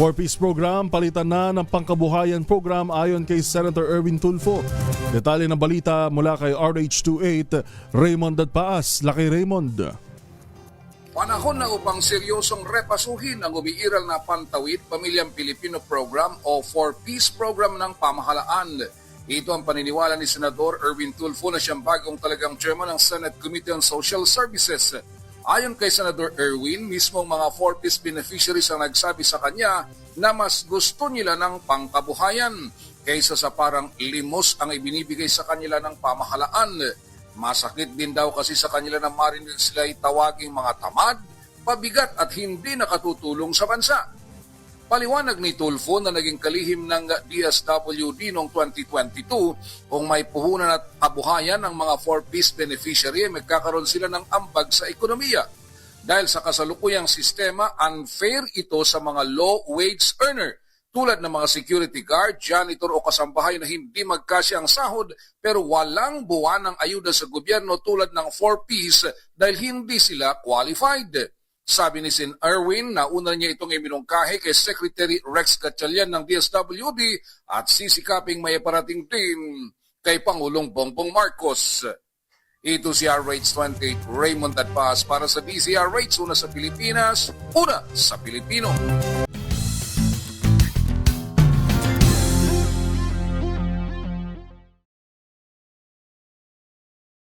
4-piece program, palitan na ng pangkabuhayan program ayon kay Senator Erwin Tulfo. Detalye ng balita mula kay RH28, Raymond Dadpaas. Laki Raymond. Panahon na upang seryosong repasuhin ang umiiral na Pantawid Pamilyang Pilipino Program o 4-piece program ng pamahalaan. Ito ang paniniwala ni Senador Erwin Tulfo na siyang bagong talagang chairman ng Senate Committee on Social Services. Ayon kay Senador Erwin, mismong mga 4-piece beneficiaries ang nagsabi sa kanya na mas gusto nila ng pangkabuhayan kaysa sa parang limos ang ibinibigay sa kanila ng pamahalaan. Masakit din daw kasi sa kanila na marinig sila tawaging mga tamad, pabigat at hindi nakatutulong sa bansa. Paliwanag ni Tulfo na naging kalihim ng DSWD noong 2022 kung may puhunan at kabuhayan ng mga 4-piece beneficiary ay magkakaroon sila ng ambag sa ekonomiya. Dahil sa kasalukuyang sistema, unfair ito sa mga low-wage earner tulad ng mga security guard, janitor o kasambahay na hindi magkasya ang sahod pero walang buwan ng ayuda sa gobyerno tulad ng 4-piece dahil hindi sila qualified. Sabi ni Sen. Erwin, nauna niya itong iminungkahi kay Secretary Rex Gatchalian ng DSWD at sisikaping may parating din kay Pangulong Bongbong Marcos. Ito si RH28 Raymond Dadpaas para sa DZRH, una sa Pilipinas, una sa Pilipino.